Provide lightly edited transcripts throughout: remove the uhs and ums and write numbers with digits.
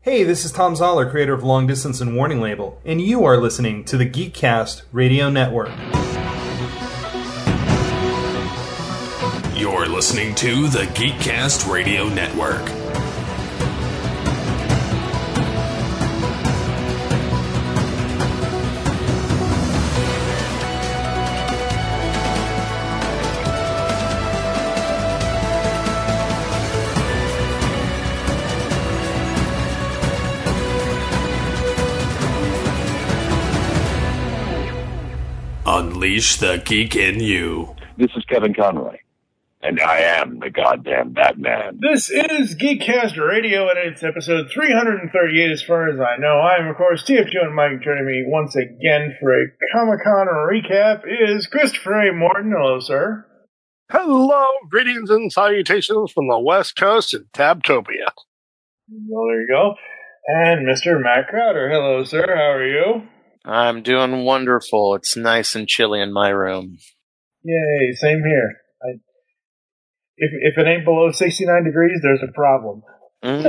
Hey, this is Tom Zoller, creator of Long Distance and Warning Label, and you are listening to the Geekcast Radio Network. You're listening to the Geekcast Radio Network. Unleash the geek in you. This is Kevin Conroy, and I am the goddamn Batman. This is Geekcast Radio, and it's episode 338 as far as I know. I am, of course, TFG1Mike. Joining me once again for a Comic-Con recap is Christopher A. Morton. Hello, sir. Hello, greetings and salutations from the West Coast and Tabtopia. Well, there you go. And Mr. Matt Crowder. Hello, sir. How are you? I'm doing wonderful. It's nice and chilly in my room. Yay, same here. If it ain't below 69 degrees, there's a problem. Mm-hmm.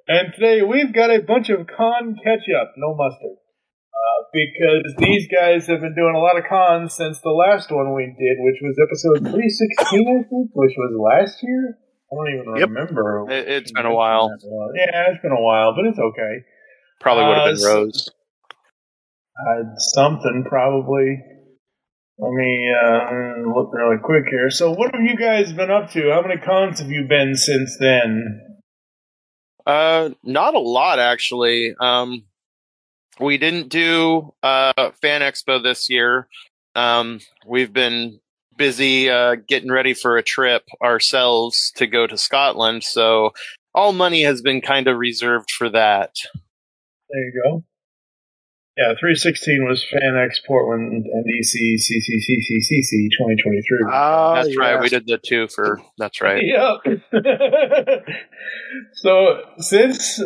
And today we've got a bunch of con ketchup, no mustard. Because these guys have been doing a lot of cons since the last one we did, which was episode 316, I think, which was last year? I don't even remember. It's been a while. Yeah, it's been a while, but it's okay. Probably would have been Rose. Something, probably. Let me look really quick here. So what have you guys been up to? How many cons have you been since then? Not a lot, actually. We didn't do Fan Expo this year. We've been busy getting ready for a trip ourselves to go to Scotland, so all money has been kind of reserved for that. There you go. Yeah, 316 was Fan X Portland and DC CCCCCC 2023. That's yes. right, we did the two for, that's right. Yep. So, since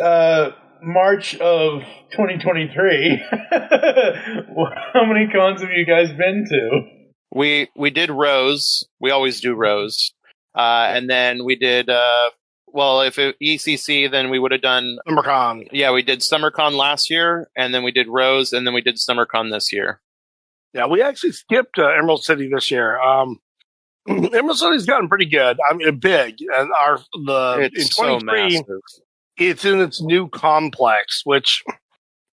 March of 2023, how many cons have you guys been to? We did Rose. We always do Rose. And then we did, if it ECC, then we would have done SummerCon. Yeah, we did SummerCon last year, and then we did Rose, and then we did SummerCon this year. Yeah, we actually skipped Emerald City this year. Emerald City's gotten pretty good. I mean, big. And It's so massive. It's in its new complex, which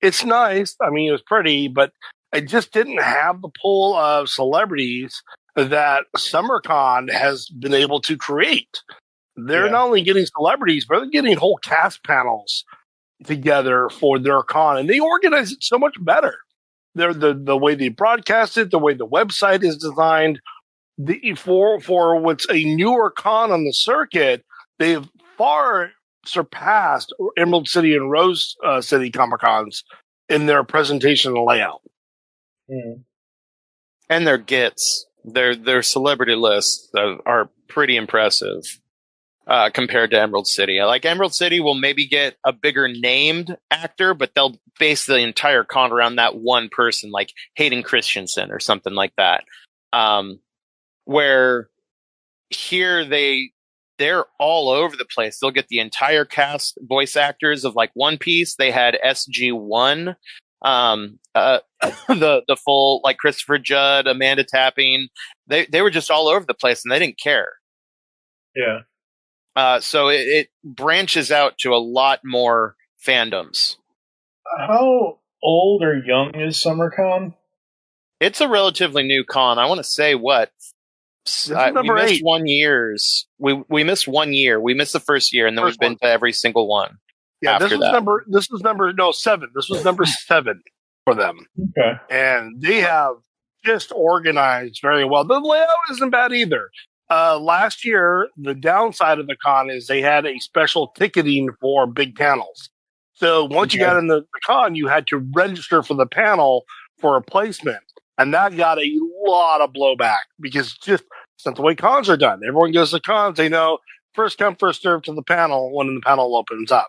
it's nice. I mean, it was pretty, but it just didn't have the pool of celebrities that SummerCon has been able to create. They're not only getting celebrities, but they're getting whole cast panels together for their con, and they organize it so much better. They're the way they broadcast it, the way the website is designed. For what's a newer con on the circuit, they've far surpassed Emerald City and Rose City Comic-Cons in their presentation and layout. Mm. And their gets, their celebrity lists are pretty impressive compared to Emerald City. Like, Emerald City will maybe get a bigger named actor, but they'll base the entire con around that one person, like Hayden Christensen or something like that. Where here they're all over the place. They'll get the entire cast voice actors of like One Piece. They had SG1. The full, like, Christopher Judd, Amanda Tapping, they were just all over the place, and they didn't care. Yeah. So it branches out to a lot more fandoms. How old or young is SummerCon? It's a relatively new con. I want to say we missed 1 year. We missed 1 year. We missed the first year, and then we've been to every single one. Yeah, this was number 7. This was number 7 for them. Okay. And they have just organized very well. The layout isn't bad either. Last year, the downside of the con is they had a special ticketing for big panels. So once you got in the con, you had to register for the panel for a placement. And that got a lot of blowback because it's not the way cons are done. Everyone goes to cons, they know first come, first serve to the panel when the panel opens up.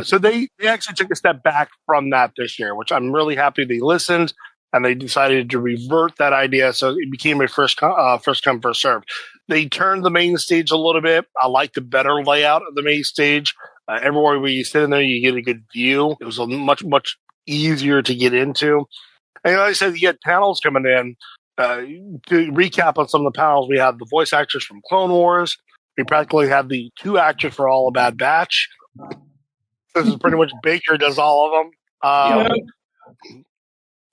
So they actually took a step back from that this year, which I'm really happy they listened. and they decided to revert that idea, so it became a first come, first serve. They turned the main stage a little bit. I like the better layout of the main stage. Everywhere where you sit in there, you get a good view. It was a much easier to get into. And like I said, you had panels coming in. To recap on some of the panels, we had the voice actors from Clone Wars. We practically had the 2 actors for All a Bad Batch. This is pretty much Baker does all of them.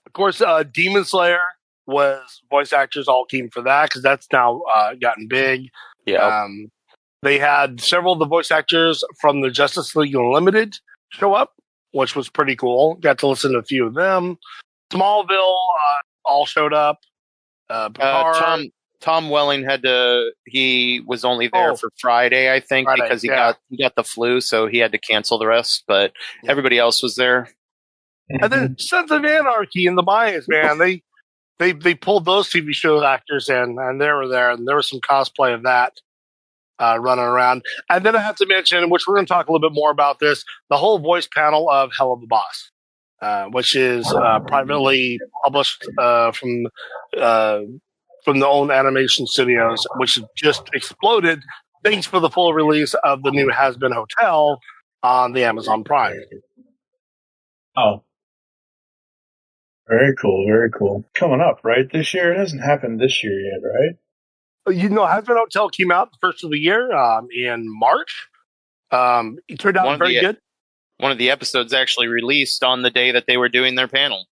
Of course, Demon Slayer was voice actors all came for that because that's now gotten big. Yeah. They had several of the voice actors from the Justice League Unlimited show up, which was pretty cool. Got to listen to a few of them. Smallville all showed up. Tom Welling he was only there for Friday, I think, because he got the flu, so he had to cancel the rest, but everybody else was there. And then Sons of Anarchy and the Mayans, man, they pulled those TV show actors in, and they were there, and there was some cosplay of that running around. And then I have to mention, which we're going to talk a little bit more about this, the whole voice panel of Hell of a Boss, which is privately published from the own animation studios, which have just exploded thanks for the full release of the new Has Been Hotel on the Amazon Prime. Oh. Very cool, very cool. Coming up, right? This year? It hasn't happened this year yet, right? You know, Has Been Hotel came out the first of the year in March. It turned out very good. One of the episodes actually released on the day that they were doing their panel.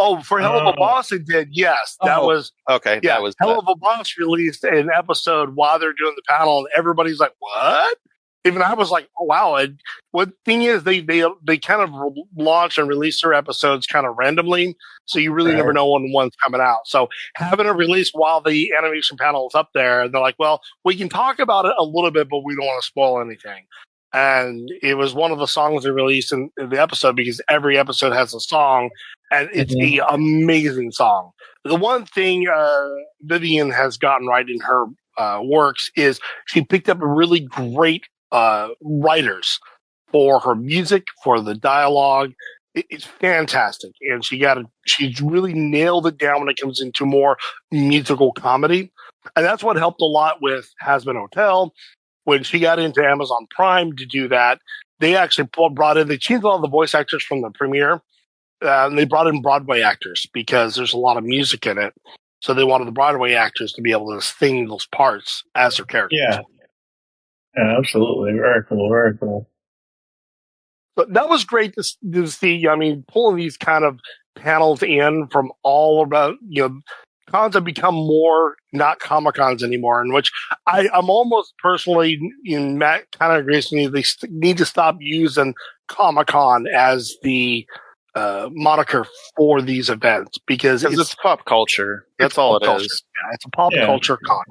Oh, for Hell of a Boss, it did. Yes, that was okay. Yeah, that was Hell of a Boss released an episode while they're doing the panel, and everybody's like, "What?" Even I was like, "Oh wow!" And what thing is, they kind of launch and release their episodes kind of randomly, so you really never know when one's coming out. So having it released while the animation panel is up there, and they're like, "Well, we can talk about it a little bit, but we don't want to spoil anything." And it was one of the songs they released in the episode because every episode has a song, and it's an amazing song. The one thing Vivian has gotten right in her works is she picked up a really great writers for her music, for the dialogue. It's fantastic, and she's really nailed it down when it comes into more musical comedy, and that's what helped a lot with Has Been Hotel. When she got into Amazon Prime to do that, they actually they changed all the voice actors from the premiere, and they brought in Broadway actors because there's a lot of music in it. So they wanted the Broadway actors to be able to sing those parts as their characters. Yeah, absolutely. Very cool, very cool. But that was great to see. I mean, pulling these kind of panels in from all around, cons have become more not Comic-Cons anymore, in which I'm almost personally, Matt kind of agrees with me, they need to stop using Comic-Con as the moniker for these events because it's pop culture. That's all it is. Yeah, it's a pop culture con.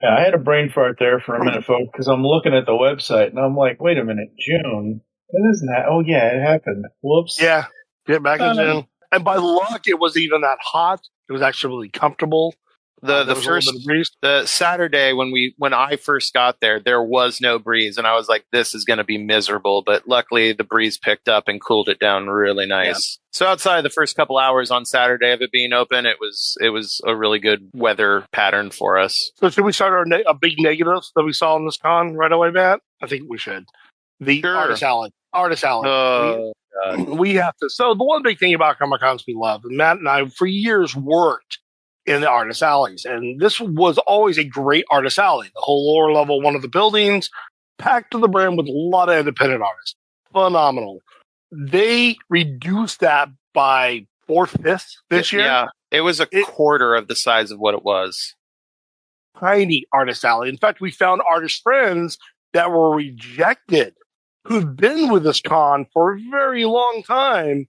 Yeah, I had a brain fart there for a minute, folks, because I'm looking at the website and I'm like, wait a minute, June? That isn't that? Oh, yeah, it happened. Whoops. Yeah, get back in June. And by luck, it wasn't even that hot. It was actually really comfortable. The Saturday when I first got there was no breeze, and I was like, this is going to be miserable. But luckily, the breeze picked up and cooled it down really nice. Yeah. So outside the first couple hours on Saturday of it being open, it was a really good weather pattern for us. So should we start our big negatives that we saw in this con right away, Matt? I think we should. The Artist Alley. We have to. So the one big thing about Comic-Cons we love, and Matt and I for years worked in the artist alleys, and this was always a great artist alley. The whole lower level, one of the buildings, packed to the brim with a lot of independent artists. Phenomenal. They reduced that by 4/5 this year. Yeah, it was a quarter of the size of what it was. Tiny artist alley. In fact, we found artist friends that were rejected, who've been with this con for a very long time,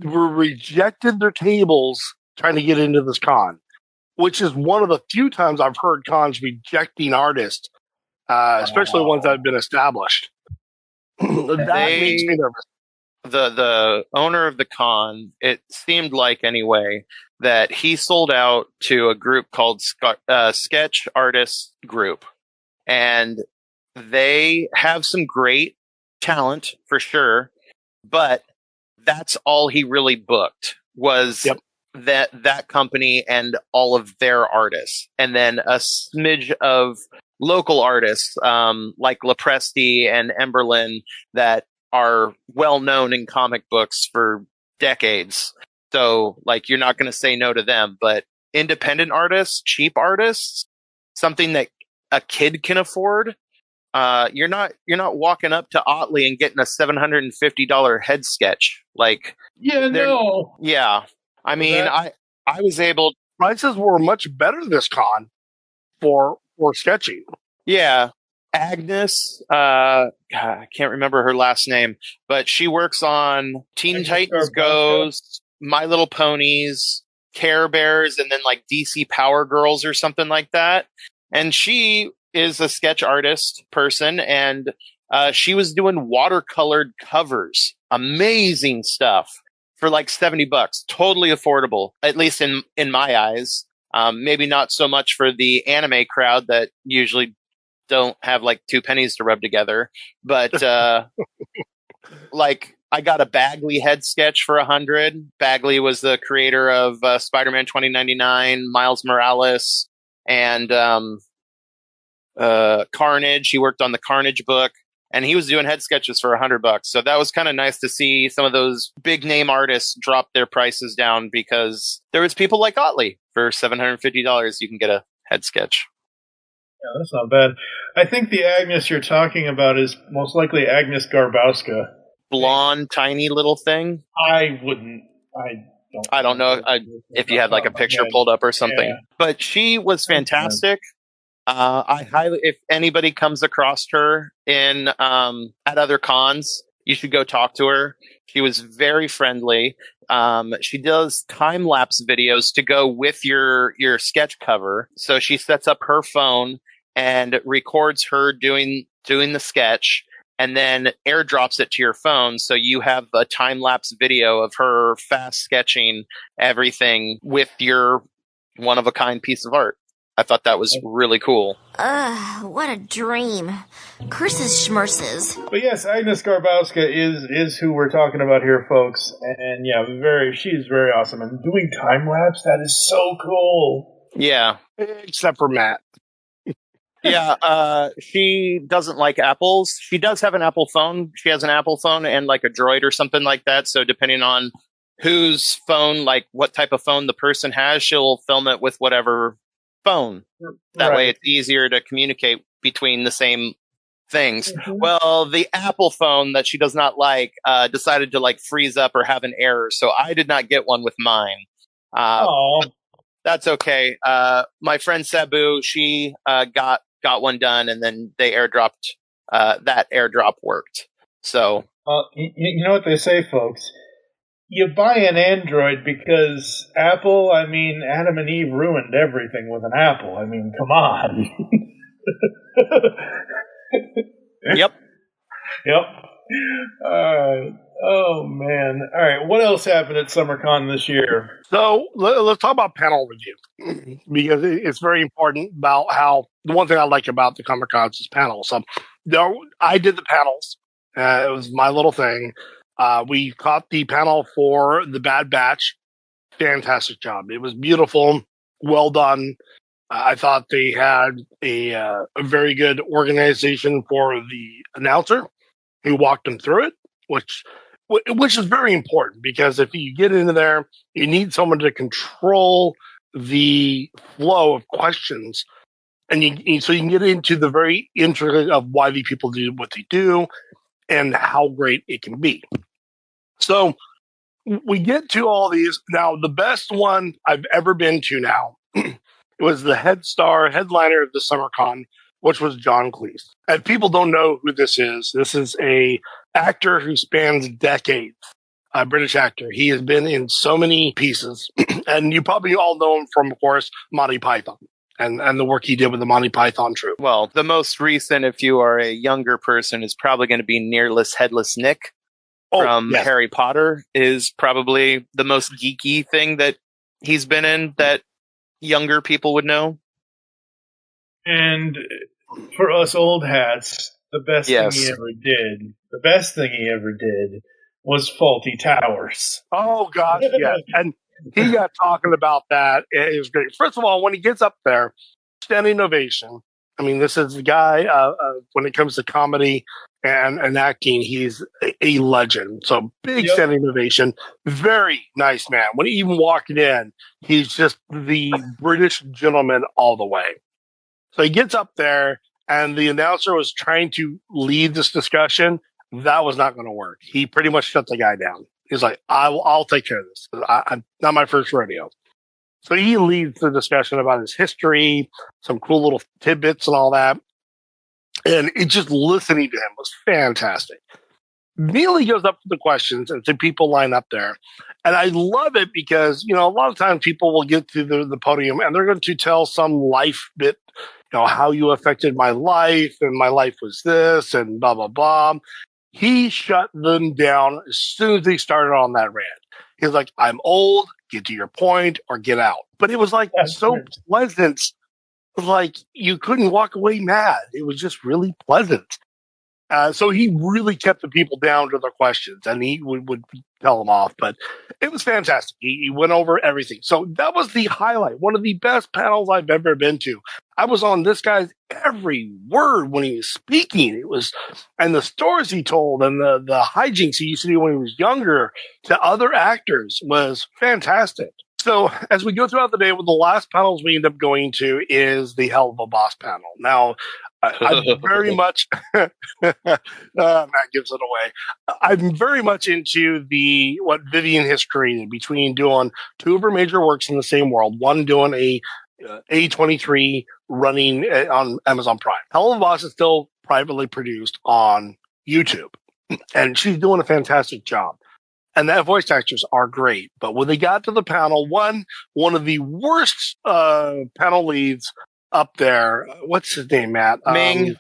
were rejected their tables trying to get into this con, which is one of the few times I've heard cons rejecting artists, especially ones that have been established. That makes me nervous. The owner of the con, it seemed like anyway, that he sold out to a group called Sketch Artists Group. And they have some great talent for sure, but that's all he really booked. was that company and all of their artists, and then a smidge of local artists like Lepresti and Emberlyn that are well known in comic books for decades. So, like, you're not going to say no to them, but independent artists, cheap artists, something that a kid can afford. You're not walking up to Otley and getting a $750 head sketch. Like, Yeah, no. yeah. I mean, I was able. Prices were much better this con for sketching. Yeah, Agnes. God, I can't remember her last name, but she works on Teen Titans Goes, My Little Ponies, Care Bears, and then like DC Power Girls or something like that. And she is a sketch artist person, and she was doing watercolored covers. Amazing stuff for like $70. Totally affordable, at least in my eyes. Maybe not so much for the anime crowd that usually don't have like 2 pennies to rub together, but like, I got a Bagley head sketch for $100. Bagley was the creator of Spider-Man 2099, Miles Morales, and Carnage. He worked on the Carnage book, and he was doing head sketches for $100. So that was kind of nice to see some of those big name artists drop their prices down, because there was people like Otley for $750. You can get a head sketch. Yeah, that's not bad. I think the Agnes you're talking about is most likely Agnes Garbowska. Blonde, tiny little thing. I don't know if you had like a picture pulled up or something, but she was fantastic. I highly, if anybody comes across her in at other cons, you should go talk to her. She was very friendly. She does time lapse videos to go with your sketch cover. So she sets up her phone and records her doing the sketch, and then airdrops it to your phone. So you have a time lapse video of her fast sketching everything with your one of a kind piece of art. I thought that was really cool. What a dream. Curses schmerses. But yes, Agnes Garbowska is who we're talking about here, folks. And yeah, she's very awesome. And doing time lapse, that is so cool. Yeah. Except for Matt. Yeah, she doesn't like apples. She does have an Apple phone. She has an Apple phone and like a Droid or something like that. So depending on whose phone, like what type of phone the person has, she'll film it with whatever phone. That way it's easier to communicate between the same things. Mm-hmm. Well, the Apple phone that she does not like decided to like freeze up or have an error. So I did not get one with mine. That's okay. My friend Sabu, she got one done, and then they airdropped. That airdrop worked. So, you know what they say, folks. You buy an Android because Apple. I mean, Adam and Eve ruined everything with an Apple. I mean, come on. Yep. Oh, man. All right. What else happened at SummerCon this year? So let's talk about panel review, because it's very important about how the one thing I like about the Comic Cons is panels. So I did the panels. It was my little thing. We caught the panel for the Bad Batch. Fantastic job. It was beautiful. Well done. I thought they had a very good organization for the announcer who walked them through it, which is very important, because if you get into there, you need someone to control the flow of questions, and so you can get into the very intricate of why the people do what they do and how great it can be. So we get to all these. Now, the best one I've ever been to now was the headliner of the SummerCon, which was John Cleese. And people don't know who this is. This is a actor who spans decades, a British actor. He has been in so many pieces, and you probably all know him from, of course, Monty Python and the work he did with the Monty Python troupe. Well, the most recent, if you are a younger person, is probably going to be Nearless Headless Nick from Harry Potter. Is probably the most geeky thing that he's been in that younger people would know. And for us old hats, the best thing he ever did was Faulty Towers. Oh, gosh, yeah. And he got talking about that. It was great. First of all, when he gets up there, standing ovation. I mean, this is the guy, when it comes to comedy and acting, he's a legend. So big standing ovation. Very nice man. When he even walked in, he's just the British gentleman all the way. So he gets up there, and the announcer was trying to lead this discussion. That was not going to work. He pretty much shut the guy down. He's like, I'll take care of this. I'm not my first rodeo. So he leads the discussion about his history, some cool little tidbits and all that. And it just listening to him was fantastic. Immediately goes up to the questions, and some people line up there. And I love it because, a lot of times people will get to the podium and they're going to tell some life bit, how you affected my life, and my life was this, and blah, blah, blah. He shut them down as soon as they started on that rant. He was like, I'm old, get to your point, or get out. But it was like so pleasant, like you couldn't walk away mad. It was just really pleasant. So he really kept the people down to their questions, and he would tell them off. But it was fantastic. He went over everything. So that was the highlight. One of the best panels I've ever been to. I was on this guy's every word when he was speaking. It was, and the stories he told, and the hijinks he used to do when he was younger to other actors was fantastic. So as we go throughout the day, one of the last panels we end up going to is the Hell of a Boss panel. Now, I'm very much, Matt gives it away. I'm very much into what Vivian has created between doing two of her major works in the same world, one doing a A23 running on Amazon Prime. Hell of a Boss is still privately produced on YouTube, and she's doing a fantastic job. And that voice actors are great. But when they got to the panel, one of the worst panel leads up there, what's his name, Matt? Ming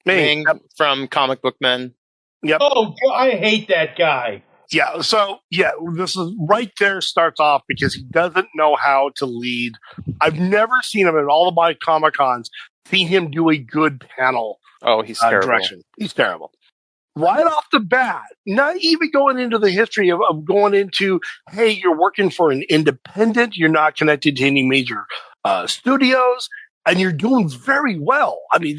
Yep. from Comic Book Men. Yep. Oh, I hate that guy. Yeah. So, this is right there starts off because he doesn't know how to lead. I've never seen him in all of my Comic Cons, seen him do a good panel. Oh, he's terrible. Direction. He's terrible. Right off the bat, not even going into the history of going into, hey, you're working for an independent, you're not connected to any major studios, and you're doing very well. I mean,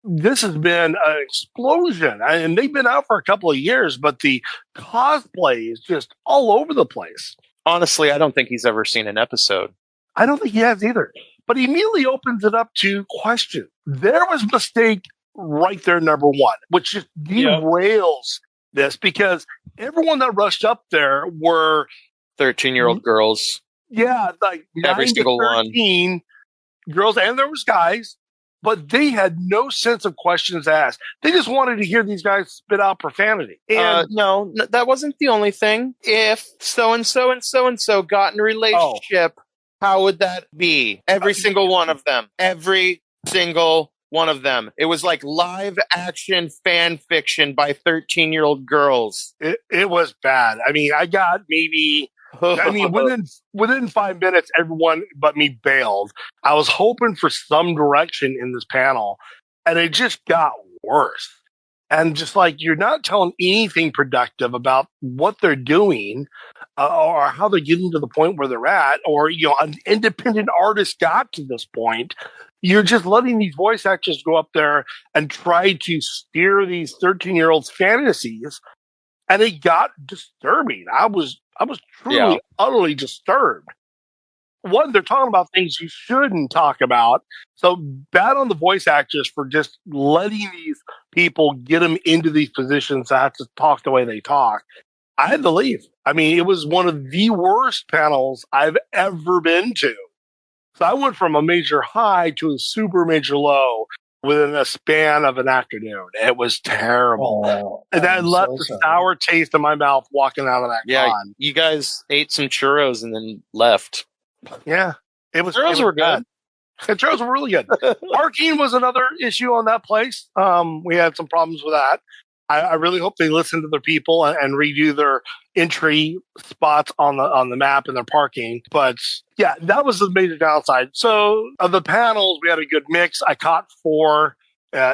this has been an explosion, and they've been out for a couple of years, but the cosplay is just all over the place. Honestly, I don't think he's ever seen an episode. I don't think he has either. But he immediately opens it up to question. There was mistake right there, number one, which just derails this because everyone that rushed up there were 13-year-old girls. Yeah, like every 9 single to 13 one. Girls, and there was guys, but they had no sense of questions asked. They just wanted to hear these guys spit out profanity. And no, that wasn't the only thing. If so-and-so and so-and-so got in a relationship, how would that be? Every single one of them. Every single one of them. It was like live action fan fiction by 13-year-old girls. It was bad. I mean, I got maybe... within 5 minutes, everyone but me bailed. I was hoping for some direction in this panel, and it just got worse. And just like, you're not telling anything productive about what they're doing, or how they're getting to the point where they're at, or, an independent artist got to this point. You're just letting these voice actors go up there and try to steer these 13-year-olds' fantasies. And it got disturbing. I was truly, utterly disturbed. One, they're talking about things you shouldn't talk about. So bad on the voice actors for just letting these people get them into these positions that have to talk the way they talk. I had to leave. I mean, it was one of the worst panels I've ever been to. So I went from a major high to a super major low within a span of an afternoon. It was terrible. And that left a sour taste in my mouth walking out of that con. You guys ate some churros and then left. Yeah. Churros were good. The churros were really good. Parking was another issue on that place. We had some problems with that. I really hope they listen to their people and redo their entry spots on the map and their parking. But yeah, that was the major downside. So of the panels, we had a good mix. I caught 4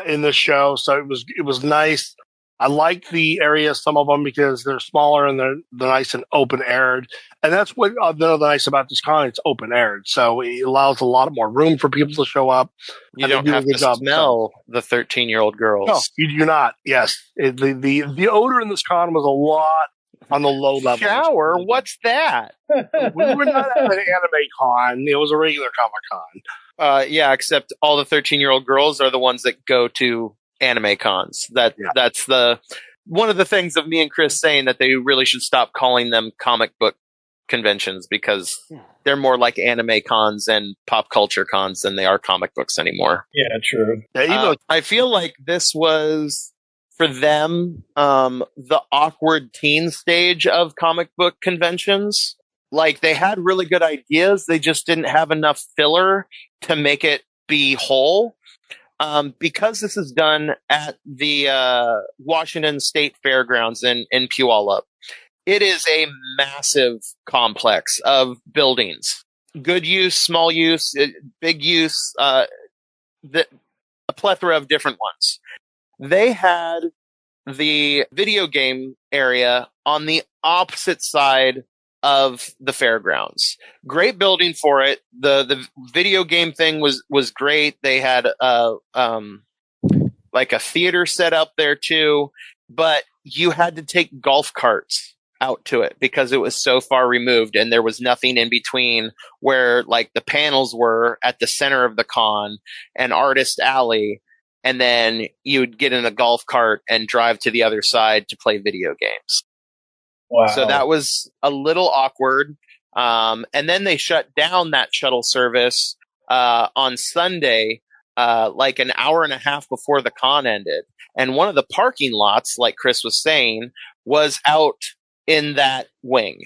in the show, so it was nice. I like the areas, some of them, because they're smaller and they're nice and open aired. And that's what the nice about this con. It's open aired, so it allows a lot more room for people to show up. You And they don't do a have good to job. smell the 13-year-old girls. No, you do not. Yes, the odor in this con was a lot on the low level. Shower? What's that? We were not at an anime con. It was a regular Comic Con. Yeah, except all the 13-year-old girls are the ones that go to anime cons. That's the one of the things of me and Chris saying that they really should stop calling them comic book conventions, because they're more like anime cons and pop culture cons than they are comic books anymore. Yeah, true. I feel like this was, for them, the awkward teen stage of comic book conventions. Like, they had really good ideas, they just didn't have enough filler to make it be whole. Because this is done at the Washington State Fairgrounds in Puyallup, it is a massive complex of buildings. Good use, small use, big use, a plethora of different ones. They had the video game area on the opposite side of the fairgrounds. Great building for it. The video game thing was great. They had like a theater set up there too, but you had to take golf carts out to it because it was so far removed, and there was nothing in between where like the panels were at the center of the con and Artist Alley, and then you'd get in a golf cart and drive to the other side to play video games. Wow. So that was a little awkward. And then they shut down that shuttle service on Sunday, like an hour and a half before the con ended. And one of the parking lots, like Chris was saying, was out in that wing.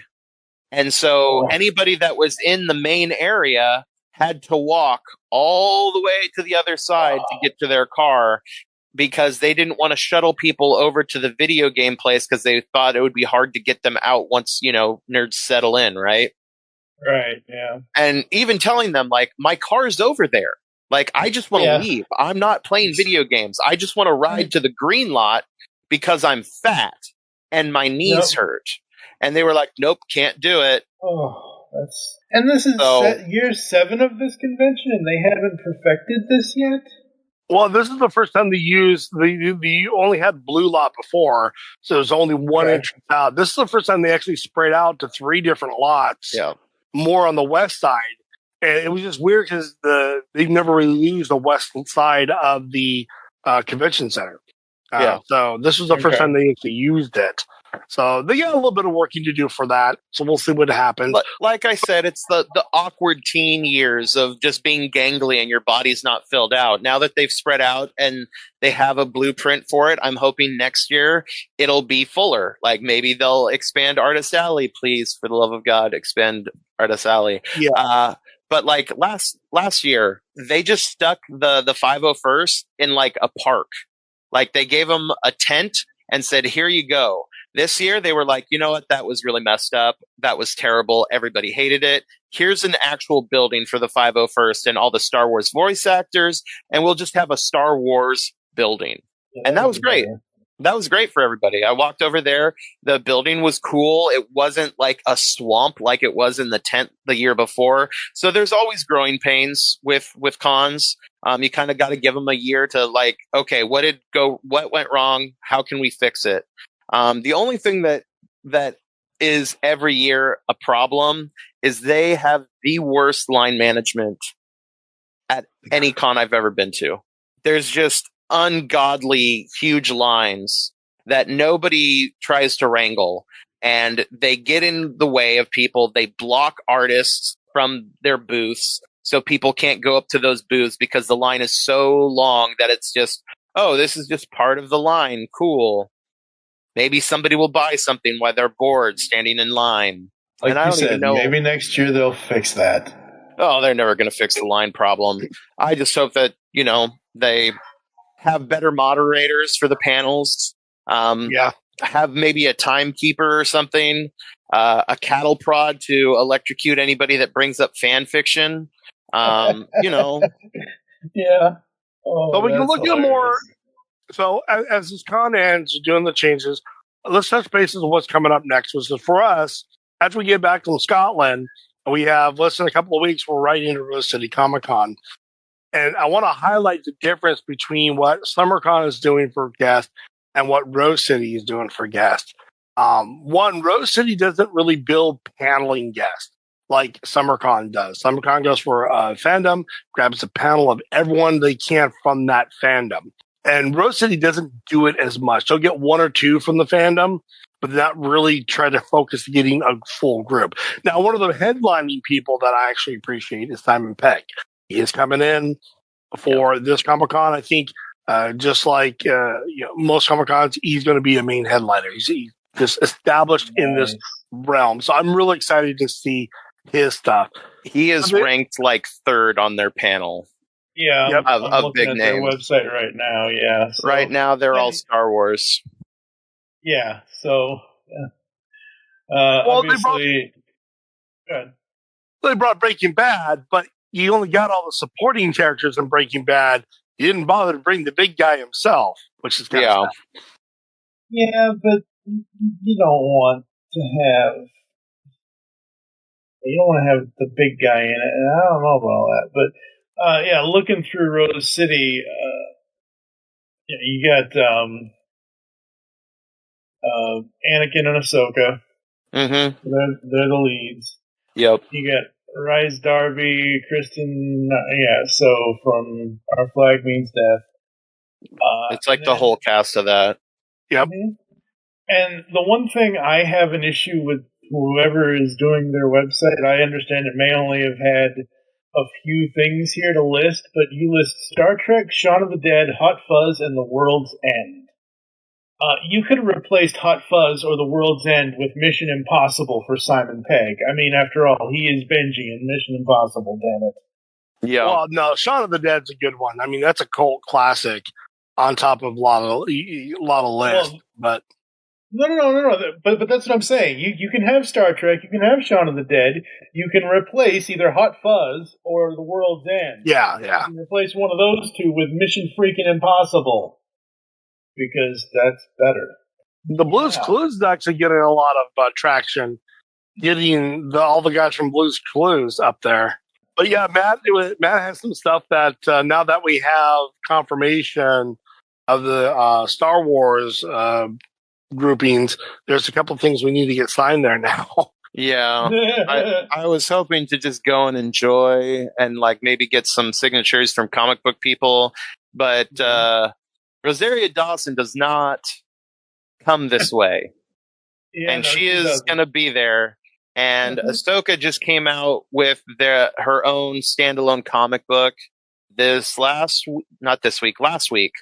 And so anybody that was in the main area had to walk all the way to the other side to get to their car, because they didn't want to shuttle people over to the video game place because they thought it would be hard to get them out once, nerds settle in, right? Right, yeah. And even telling them, like, my car's over there. Like, I just want to leave. I'm not playing video games. I just want to ride to the green lot because I'm fat and my knees hurt. And they were like, nope, can't do it. And this is year 7 of this convention, and they haven't perfected this yet? Well, this is the first time they used you only had blue lot before, so there's only one entrance out. This is the first time they actually spread out to 3 different lots, more on the west side. And it was just weird because they've never really used the west side of the convention center. So this was the first time they actually used it. So they got a little bit of working to do for that. So we'll see what happens. But like I said, it's the awkward teen years of just being gangly and your body's not filled out. Now that they've spread out and they have a blueprint for it, I'm hoping next year it'll be fuller. Like maybe they'll expand Artist Alley, please, for the love of God, expand Artist Alley. Yeah. But like last year, they just stuck the 501st in like a park. Like they gave them a tent and said, here you go. This year, they were like, you know what? That was really messed up. That was terrible. Everybody hated it. Here's an actual building for the 501st and all the Star Wars voice actors, and we'll just have a Star Wars building. And that was great. That was great for everybody. I walked over there. The building was cool. It wasn't like a swamp like it was in the tent the year before. So there's always growing pains with cons. You kind of got to give them a year to like, okay, what went wrong? How can we fix it? The only thing that is every year a problem is they have the worst line management at any con I've ever been to. There's just ungodly huge lines that nobody tries to wrangle, and they get in the way of people. They block artists from their booths, so people can't go up to those booths because the line is so long that it's just, oh, this is just part of the line. Cool. Maybe somebody will buy something while they're bored standing in line. Like and I don't even know. Maybe next year they'll fix that. Oh, they're never going to fix the line problem. I just hope that, they have better moderators for the panels. Have maybe a timekeeper or something. A cattle prod to electrocute anybody that brings up fan fiction. Yeah. So we can look at more. So as this con ends, doing the changes, let's touch bases on what's coming up next. Which is for us, as we get back to Scotland, we have less than a couple of weeks. We're right into Rose City Comic Con, and I want to highlight the difference between what SummerCon is doing for guests and what Rose City is doing for guests. One, Rose City doesn't really build paneling guests like SummerCon does. SummerCon goes for fandom, grabs a panel of everyone they can from that fandom. And Rose City doesn't do it as much. They'll get one or two from the fandom, but not really try to focus getting a full group. Now, one of the headlining people that I actually appreciate is Simon Pegg. He is coming in for this Comic-Con. I think just like most Comic-Cons, he's going to be a main headliner. He's just established in this realm. So I'm really excited to see his stuff. He is ranked like third on their panel. Yeah, I'm looking big at names. their website right now. Yeah, so, right now they're all Star Wars. Yeah, so obviously, they brought Breaking Bad, but you only got all the supporting characters in Breaking Bad. You didn't bother to bring the big guy himself, which is kind of sad. Yeah, but you don't want to have. You don't want to have the big guy in it, and I don't know about all that, but looking through Rose City, you got Anakin and Ahsoka. Mm-hmm. They're the leads. Yep. You got Rise Darby, Kristen. So from Our Flag Means Death. It's like the whole cast of that. Yep. Mm-hmm. And the one thing I have an issue with whoever is doing their website, I understand it may only have had a few things here to list, but you list Star Trek, Shaun of the Dead, Hot Fuzz, and The World's End. You could have replaced Hot Fuzz or The World's End with Mission Impossible for Simon Pegg. I mean, after all, he is Benji in Mission Impossible, damn it. Yeah. Well, no, Shaun of the Dead's a good one. I mean, that's a cult classic on top of a lot of lists, but... No. But that's what I'm saying. You can have Star Trek, you can have Shaun of the Dead, you can replace either Hot Fuzz or The World's End. Yeah. You can replace one of those two with Mission Freaking Impossible. Because that's better. The Blue's Clues is actually getting a lot of traction, getting all the guys from Blue's Clues up there. But yeah, Matt has some stuff that now that we have confirmation of the Star Wars groupings, there's a couple of things we need to get signed there now. Yeah, I was hoping to just go and enjoy and like maybe get some signatures from comic book people, but Rosaria Dawson does not come this way, and she is going to be there. And Ahsoka just came out with her own standalone comic book last week.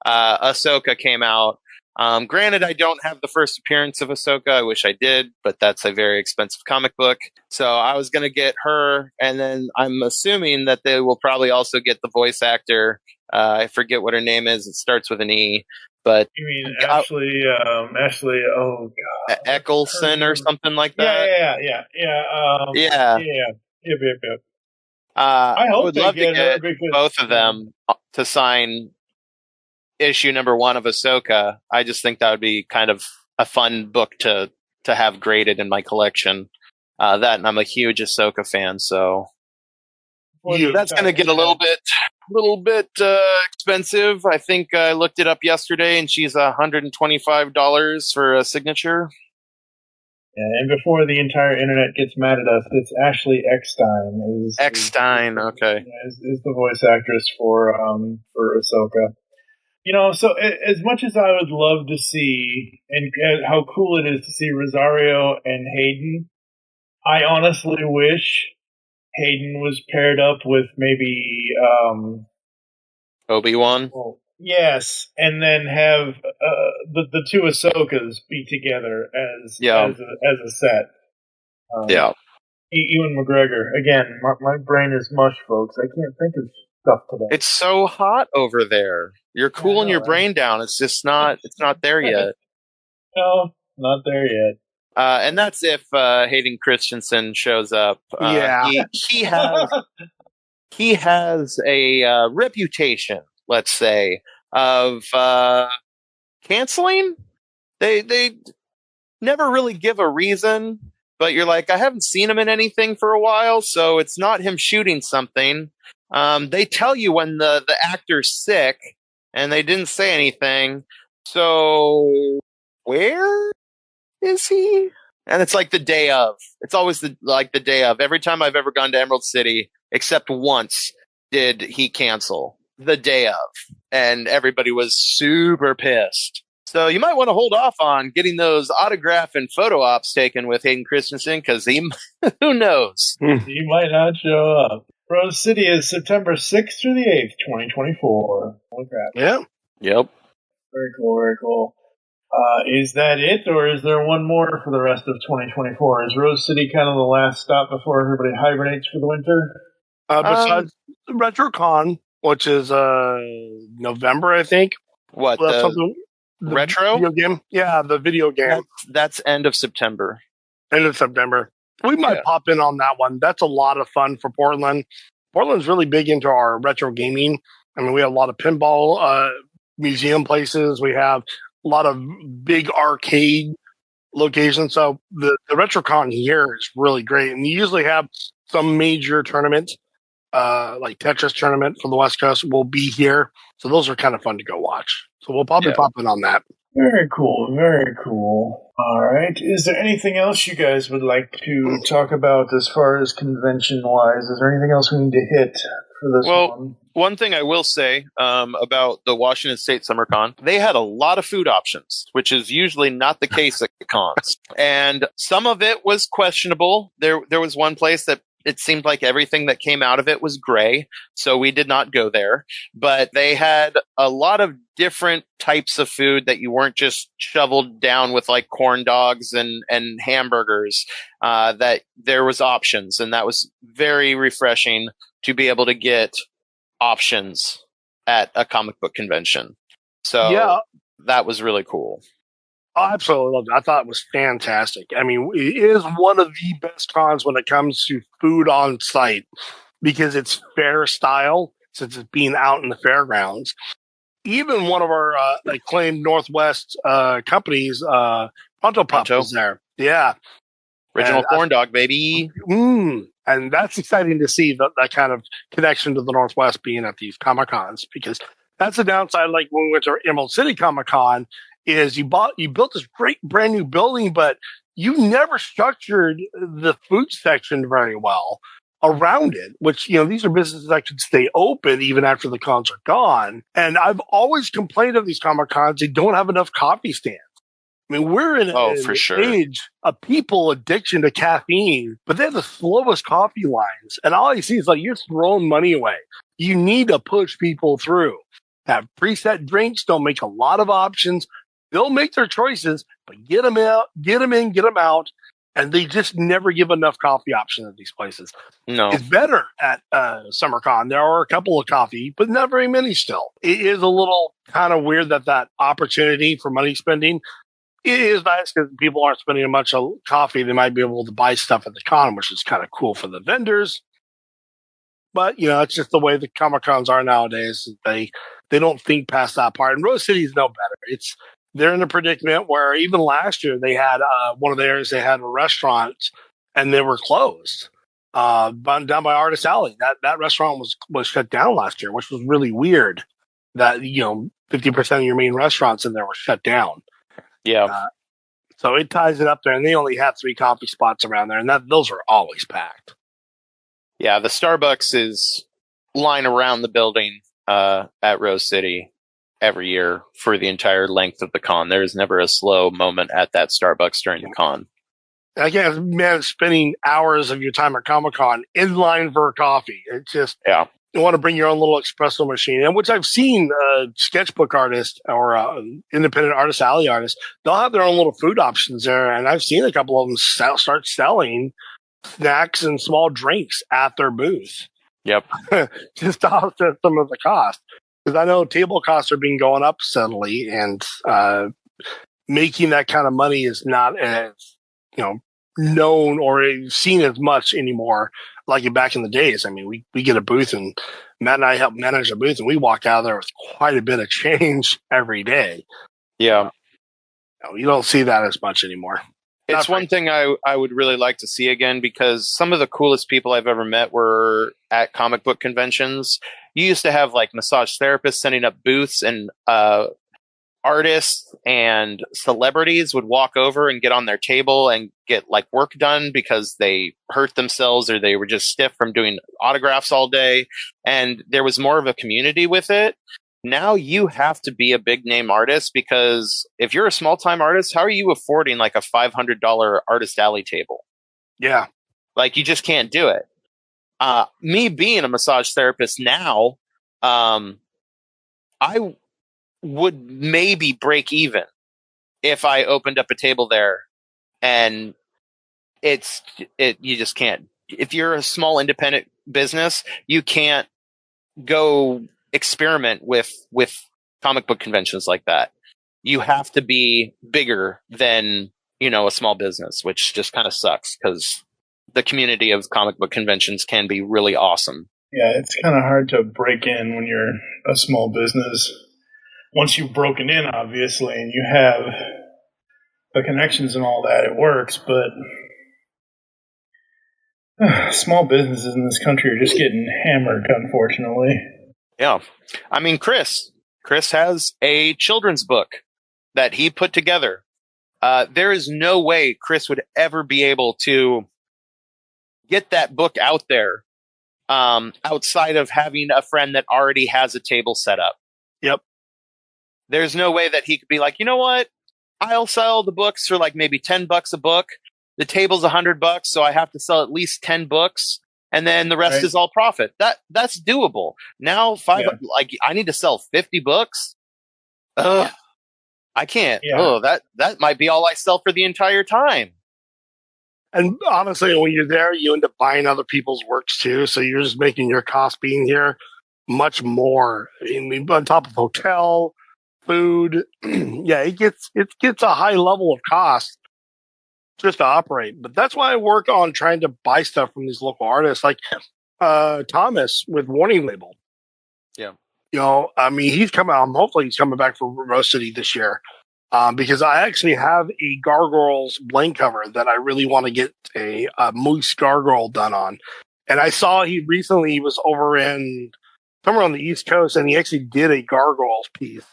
Ahsoka came out. Granted, I don't have the first appearance of Ahsoka. I wish I did, but that's a very expensive comic book. So I was going to get her, and then I'm assuming that they will probably also get the voice actor. I forget what her name is. It starts with an E. But you mean Ashley? Oh God, Eccleston or something like that. Yeah. I would love to get both of them to sign issue number 1 of Ahsoka. I just think that would be kind of a fun book to have graded in my collection. That, and I'm a huge Ahsoka fan, so that's going to get a little bit expensive. I think I looked it up yesterday, and she's $125 for a signature. Yeah, and before the entire internet gets mad at us, it's Ashley Eckstein. Okay. Is the voice actress for Ahsoka. So as much as I would love to see, and how cool it is to see Rosario and Hayden, I honestly wish Hayden was paired up with maybe Obi-Wan. Yes, and then have the two Ahsokas be together as a set. Ewan McGregor again. My brain is mush, folks. I can't think of stuff today. It's so hot over there. You're cooling your brain down. It's just not. It's not there yet. No, not there yet. And that's if Hayden Christensen shows up. He has a reputation, let's say, of canceling. They never really give a reason, but you're like, I haven't seen him in anything for a while, so it's not him shooting something. They tell you when the actor's sick, and they didn't say anything. So where is he? And it's like the day of. It's always the day of. Every time I've ever gone to Emerald City, except once, did he cancel the day of, and everybody was super pissed. So you might want to hold off on getting those autograph and photo ops taken with Hayden Christensen, because who knows? He might not show up. Rose City is September 6th through the 8th, 2024. Holy crap. Yeah. Yep. Very cool, very cool. Is that it, or is there one more for the rest of 2024? Is Rose City kind of the last stop before everybody hibernates for the winter? Besides RetroCon, which is November, I think. What, Well, that's the something. The retro? video game? Yeah, the video game. That's end of September. End of September. We might pop in on that one. That's a lot of fun for Portland. Portland's really big into our retro gaming. I mean, we have a lot of pinball museum places. We have a lot of big arcade locations. So the RetroCon here is really great. And you usually have some major tournament, like Tetris tournament from the West Coast will be here. So those are kind of fun to go watch. So we'll probably pop in on that. Very cool, very cool. All right. Is there anything else you guys would like to talk about as far as convention-wise? Is there anything else we need to hit for this one? One thing I will say about the Washington State SummerCon, they had a lot of food options, which is usually not the case at cons. And some of it was questionable. There was one place that it seemed like everything that came out of it was gray, so we did not go there. But they had a lot of different types of food that you weren't just shoveled down with like corn dogs and hamburgers, that there was options. And that was very refreshing to be able to get options at a comic book convention. So that was really cool. I absolutely loved it. I thought it was fantastic. I mean, it is one of the best cons when it comes to food on site because it's fair style since it's being out in the fairgrounds. Even one of our acclaimed Northwest companies, Pronto Pop, was there. Yeah. Original corn dog, baby. And that's exciting to see that kind of connection to the Northwest being at these Comic Cons, because that's the downside. Like when we went to Emerald City Comic Con, is you built this great brand new building, but you never structured the food section very well around it, which, these are businesses that could stay open even after the cons are gone. And I've always complained of these Comic Cons, they don't have enough coffee stands. I mean, we're in an age of people addiction to caffeine, but they have the slowest coffee lines. And all I see is like, you're throwing money away. You need to push people through. Have preset drinks, don't make a lot of options. They'll make their choices, but get them out, get them in, get them out. And they just never give enough coffee options at these places. No. It's better at SummerCon. There are a couple of coffee, but not very many still. It is a little kind of weird that opportunity for money spending. It is nice because people aren't spending a bunch of coffee. They might be able to buy stuff at the con, which is kind of cool for the vendors. But, it's just the way the Comic Cons are nowadays. They don't think past that part. And Rose City is no better. They're in a predicament where even last year they had one of the areas they had a restaurant and they were closed down by Artist Alley. That restaurant was shut down last year, which was really weird. That 50% of your main restaurants in there were shut down. Yeah. So it ties it up there, and they only had 3 coffee spots around there, and those are always packed. Yeah, the Starbucks is line around the building at Rose City every year for the entire length of the con. There is never a slow moment at that Starbucks during the con. I can't imagine spending hours of your time at Comic-Con in line for a coffee. It's just, you want to bring your own little espresso machine, and which I've seen sketchbook artists or independent Artist Alley artists, they'll have their own little food options there, and I've seen a couple of them start selling snacks and small drinks at their booth. Yep. Just to offset some of the cost. Because I know table costs are being going up steadily, and making that kind of money is not as known or seen as much anymore like back in the days. I mean, we get a booth and Matt and I help manage the booth, and we walk out of there with quite a bit of change every day. Yeah. You don't see that as much anymore. It's one thing I would really like to see again, because some of the coolest people I've ever met were at comic book conventions. You used to have like massage therapists setting up booths, and artists and celebrities would walk over and get on their table and get like work done because they hurt themselves or they were just stiff from doing autographs all day. And there was more of a community with it. Now you have to be a big name artist, because if you're a small time artist, how are you affording like a $500 artist alley table? Yeah. Like, you just can't do it. Me being a massage therapist now, I would maybe break even if I opened up a table there, and you just can't. If you're a small independent business, you can't go experiment with comic book conventions like that. You have to be bigger than, a small business, which just kind of sucks, because the community of comic book conventions can be really awesome. Yeah, it's kind of hard to break in when you're a small business. Once you've broken in, obviously, and you have the connections and all that, it works, but small businesses in this country are just getting hammered, unfortunately. Yeah. I mean, Chris has a children's book that he put together. There is no way Chris would ever be able to get that book out there outside of having a friend that already has a table set up. Yep. There's no way that he could be like, you know what? I'll sell the books for like maybe $10 a book. The table's $100, so I have to sell at least 10 books. And then the rest is all profit. That's doable. Now, I need to sell 50 books. Ugh, I can't. Yeah. Oh, that might be all I sell for the entire time. And honestly, when you're there, you end up buying other people's works too. So you're just making your cost being here much more. I mean, on top of hotel, food, yeah, it gets a high level of cost just to operate. But that's why I work on trying to buy stuff from these local artists, like Thomas with Warning Label. Yeah. I mean, hopefully he's coming back for Rose City this year. Because I actually have a Gargoyles blank cover that I really want to get a Moose Gargoyle done on. And I saw he recently was over in somewhere on the East Coast, and he actually did a Gargoyles piece.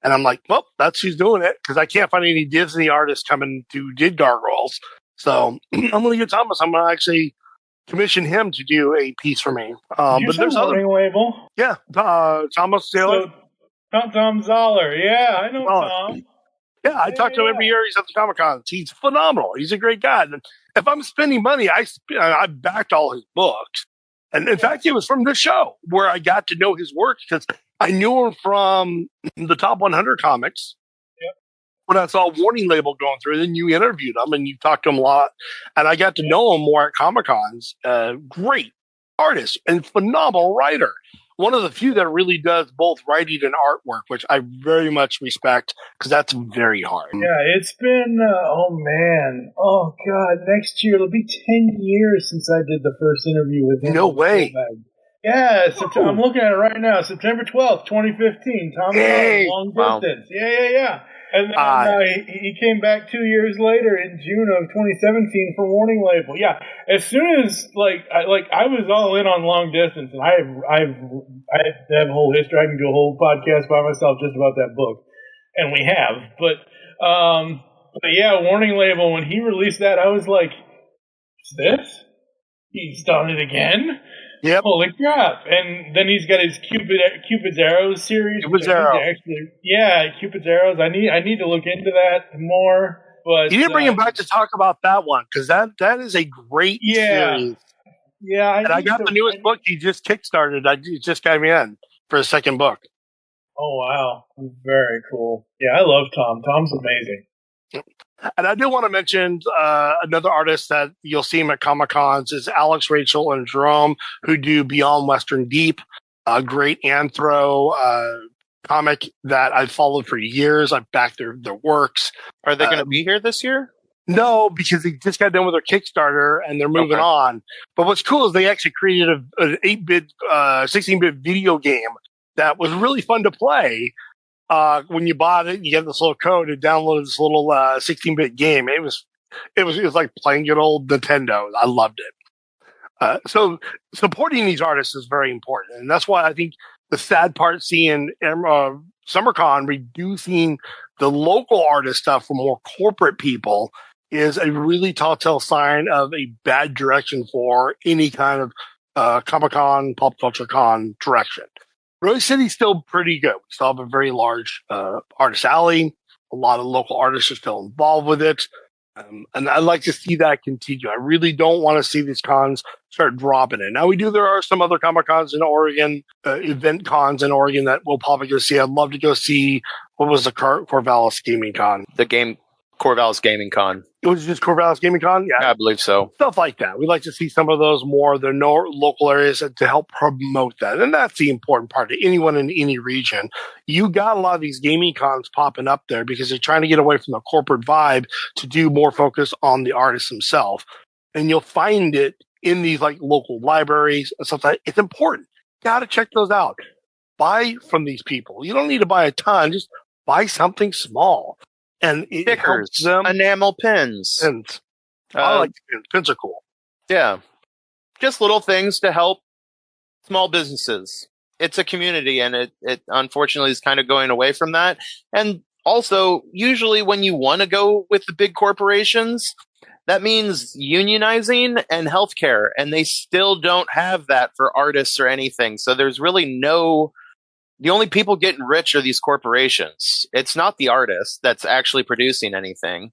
And I'm like, well, that's who's doing it, because I can't find any Disney artists coming to did Gargoyles. So I'm going to get Thomas. I'm going to actually commission him to do a piece for me. But there's other label. Yeah, Thomas Taylor. So, Tom Zoller. Yeah, I know Tom. Yeah, I talk to him every year. He's at the Comic Con. He's phenomenal. He's a great guy. And if I'm spending money, I backed all his books. And in fact, it was from this show where I got to know his work, because I knew him from the Top 100 comics. Yep. When I saw Warning Label going through, then you interviewed him and you talked to him a lot. And I got to know him more at Comic Cons. Great artist and phenomenal writer. One of the few that really does both writing and artwork, which I very much respect, because that's very hard. Yeah, it's been, oh God, next year, it'll be 10 years since I did the first interview with him. No way. Yeah, I'm looking at it right now, September 12th, 2015, Tom Long Distance. Yeah. And then he came back 2 years later in June of 2017 for Warning Label. Yeah, as soon as I was all in on Long Distance, and I have a whole history. I can do a whole podcast by myself just about that book, and we have. But yeah, Warning Label. When he released that, I was like, "What's this? He's done it again." Yep. Holy crap! And then he's got his Cupid's Arrows series. Cupid's Arrows. Cupid's Arrows. I need to look into that more. But you didn't bring him back to talk about that one, because that is a great series. Yeah, I got the newest book he just kickstarted. He just got me in for a second book. Oh wow, very cool. Yeah, I love Tom. Tom's amazing. And I do want to mention another artist that you'll see him at Comic Cons is Alex, Rachel, and Jerome, who do Beyond Western Deep, a great anthro comic that I've followed for years. I've backed their works. Are they going to be here this year? No, because they just got done with their Kickstarter and they're moving on. But what's cool is they actually created an 8-bit, 16-bit video game that was really fun to play. When you bought it, you get this little code and downloaded this little 16-bit game. It was like playing good old Nintendo. I loved it. So supporting these artists is very important, and that's why I think the sad part seeing SummerCon reducing the local artist stuff for more corporate people is a really telltale sign of a bad direction for any kind of Comic-Con, pop culture con direction. Rose City's still pretty good. We still have a very large artist alley. A lot of local artists are still involved with it. And I'd like to see that continue. I really don't want to see these cons start dropping it. Now, there are some other Comic Cons in Oregon, event cons in Oregon that we'll probably go see. I'd love to go see, what was the Corvallis Gaming Con? Corvallis Gaming Con. It was just Corvallis Gaming Con? Yeah, I believe so. Stuff like that. We'd like to see some of those more, the local areas to help promote that. And that's the important part to anyone in any region. You got a lot of these gaming cons popping up there because they're trying to get away from the corporate vibe to do more focus on the artist himself. And you'll find it in these like local libraries and stuff like that. It's important. Got to check those out. Buy from these people. You don't need to buy a ton. Just buy something small. And it stickers, helps them. Enamel pins. And I like pins. Pins are cool. Yeah. Just little things to help small businesses. It's a community, and it unfortunately is kind of going away from that. And also, usually when you want to go with the big corporations, that means unionizing and healthcare, and they still don't have that for artists or anything. So there's really the only people getting rich are these corporations. It's not the artist that's actually producing anything.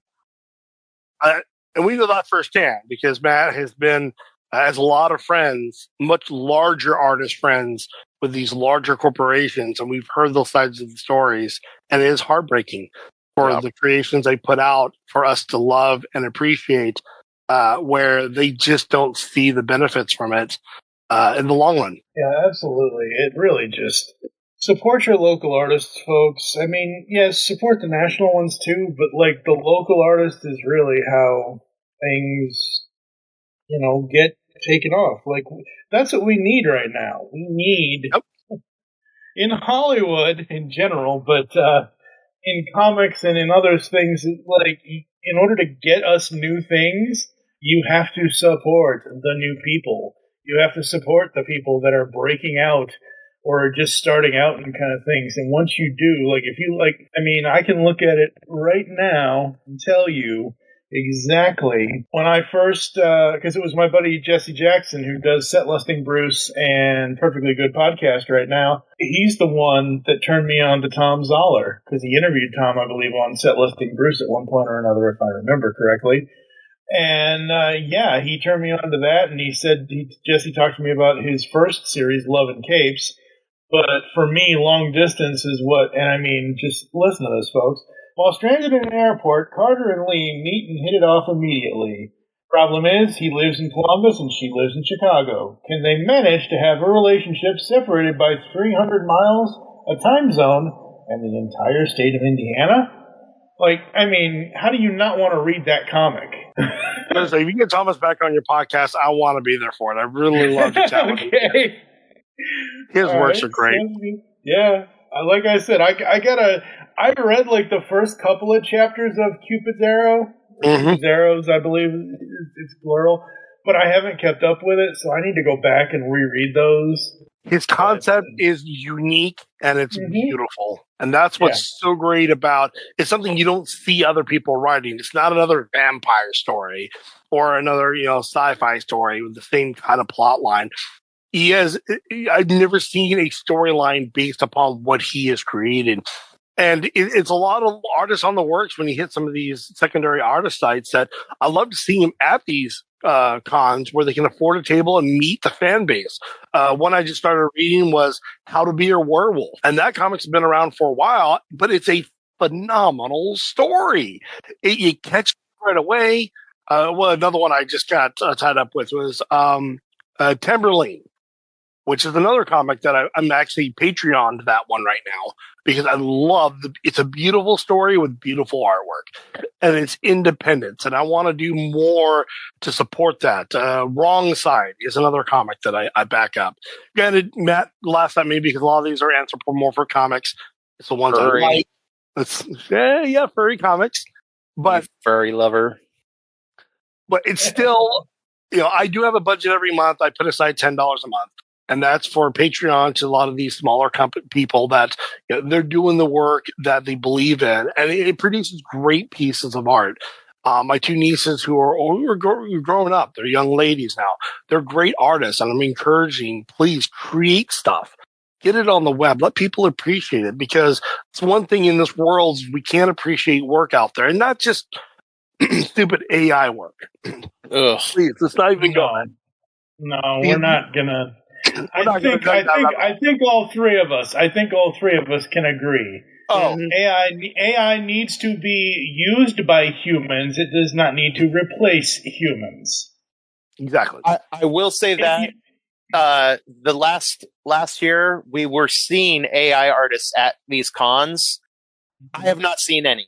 And we know that firsthand because Matt has a lot of friends, much larger artist friends with these larger corporations. And we've heard those sides of the stories. And it is heartbreaking for the creations they put out for us to love and appreciate, where they just don't see the benefits from it in the long run. Yeah, absolutely. It really just... Support your local artists, folks. I mean, yes, support the national ones too, but like the local artist is really how things, get taken off. Like that's what we need right now. We need in Hollywood in general, but in comics and in other things, like in order to get us new things, you have to support the new people. You have to support the people that are breaking out or just starting out and kind of things. And once you do, I can look at it right now and tell you exactly when I first, because it was my buddy Jesse Jackson who does Set Lusting Bruce and Perfectly Good Podcast right now. He's the one that turned me on to Tom Zoller because he interviewed Tom, I believe, on Set Lusting Bruce at one point or another, if I remember correctly. And he turned me on to that, and he said Jesse talked to me about his first series, Love and Capes. But for me, long distance is what, and I mean, just listen to this, folks. While stranded in an airport, Carter and Lee meet and hit it off immediately. Problem is, he lives in Columbus and she lives in Chicago. Can they manage to have a relationship separated by 300 miles, a time zone, and the entire state of Indiana? How do you not want to read that comic? So if you get Thomas back on your podcast, I want to be there for it. I really love to chat with him. His works are great. Yeah, like I said, I read like the first couple of chapters of Cupid's Arrow. Cupid's Arrows, I believe it's plural, but I haven't kept up with it, so I need to go back and reread those. His concept is unique and it's beautiful, and that's what's so great about. It's something you don't see other people writing. It's not another vampire story or another sci-fi story with the same kind of plot line. I've never seen a storyline based upon what he has created. And it's a lot of artists on the works when you hit some of these secondary artist sites that I love to see him at these cons where they can afford a table and meet the fan base. One I just started reading was How to Be a Werewolf. And that comic's been around for a while, but it's a phenomenal story. You catch it right away. Another one I just got tied up with was Timberlane. which is another comic that I'm actually Patreoned that one right now because I love it's a beautiful story with beautiful artwork and it's independence. And I want to do more to support that. Wrong Side is another comic that I back up. Granted, Matt, last time maybe because a lot of these are anthropomorphic comics. It's the ones Furry. I like. Yeah, furry comics. But You furry lover. But it's still, I do have a budget every month. I put aside $10 a month, and that's for Patreon to a lot of these smaller people that they're doing the work that they believe in, and it produces great pieces of art. My two nieces who are growing up, they're young ladies now. They're great artists, and I'm encouraging, please create stuff. Get it on the web. Let people appreciate it, because it's one thing in this world is we can't appreciate work out there, and not just stupid AI work. Ugh. Please, let's not even go. No, we're not gonna. I think all three of us can agree. Oh, AI needs to be used by humans. It does not need to replace humans. exactly. I will say that the last year we were seeing AI artists at these cons. I have not seen any.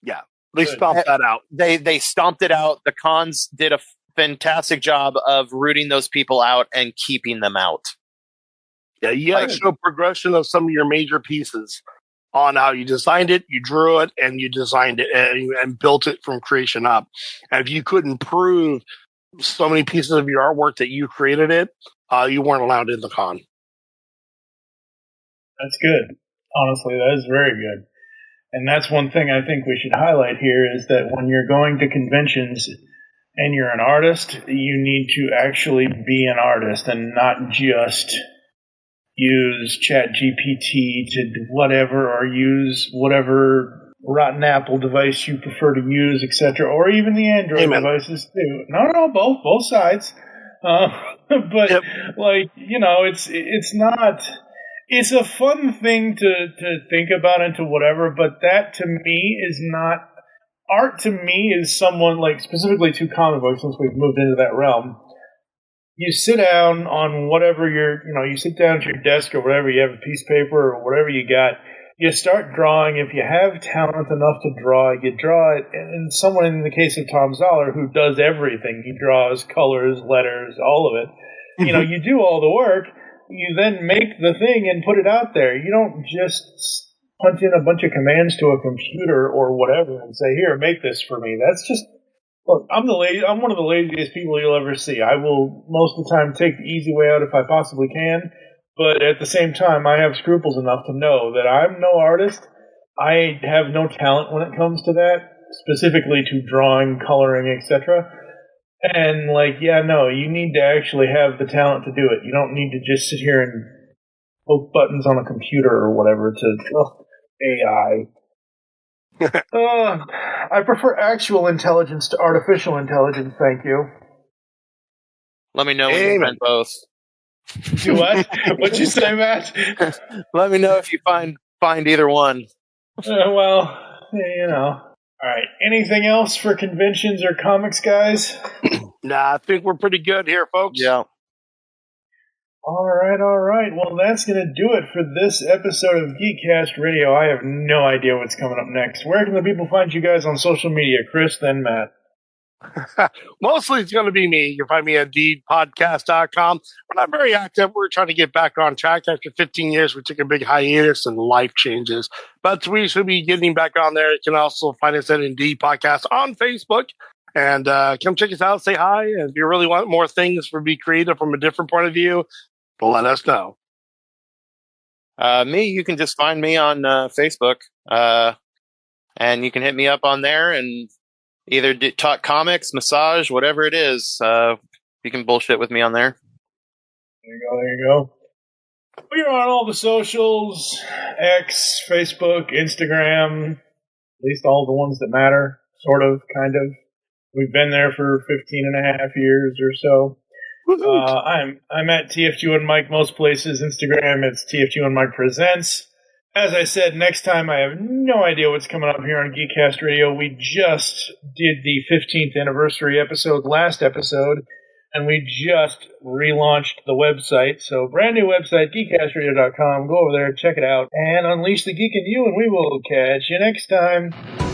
Yeah, they stomped that out. They stomped it out. The cons did a fantastic job of rooting those people out and keeping them out. Yeah, you got to show progression of some of your major pieces on how you designed it, you drew it, and you designed it and built it from creation up. And if you couldn't prove so many pieces of your artwork that you created it, you weren't allowed in the con. That's good. Honestly, that is very good. And that's one thing I think we should highlight here is that when you're going to conventions and you're an artist, you need to actually be an artist and not just use ChatGPT to whatever, or use whatever rotten Apple device you prefer to use, etc., or even the Android devices too. No, both sides. But it's not. It's a fun thing to think about and to whatever, but that to me is not art. To me is someone, like specifically to comic books, since we've moved into that realm. You sit down on whatever you sit down at your desk or whatever, you have a piece of paper or whatever you got, you start drawing. If you have talent enough to draw, you draw it. And someone, in the case of Tom Zoller, who does everything, he draws colors, letters, all of it. You do all the work. You then make the thing and put it out there. You don't just punch in a bunch of commands to a computer or whatever and say, "Here, make this for me." That's just, look, I'm one of the laziest people you'll ever see. I will most of the time take the easy way out if I possibly can, but at the same time, I have scruples enough to know that I'm no artist. I have no talent when it comes to that, specifically to drawing, coloring, etc. And you need to actually have the talent to do it. You don't need to just sit here and poke buttons on a computer or whatever to AI. I prefer actual intelligence to artificial intelligence, thank you. Let me know when you find both. Do what? What'd you say, Matt? Let me know if you find either one. All right. Anything else for conventions or comics, guys? Nah, I think we're pretty good here, folks. Yeah. All right. Well, that's going to do it for this episode of Geekcast Radio. I have no idea what's coming up next. Where can the people find you guys on social media? Chris, then Matt. Mostly it's going to be me. You can find me at dpodcast.com. We're not very active. We're trying to get back on track. After 15 years, we took a big hiatus and life changes. But we should be getting back on there. You can also find us at Indeed Podcast on Facebook. And come check us out. Say hi. And if you really want more things for Be Creative from a different point of view, let us know. You can just find me on Facebook. And you can hit me up on there and either talk comics, massage, whatever it is. You can bullshit with me on there. There you go. We are on all the socials, X, Facebook, Instagram, at least all the ones that matter, sort of, kind of. We've been there for 15 and a half years or so. I'm at TFG1Mike most places. Instagram, it's TFG1Mike Presents. As I said, next time I have no idea what's coming up here on Geekcast Radio. We just did the 15th anniversary episode, last episode. And we just relaunched the website. So brand new website, geekcastradio.com. Go over there, check it out, and unleash the geek in you, and we will catch you next time.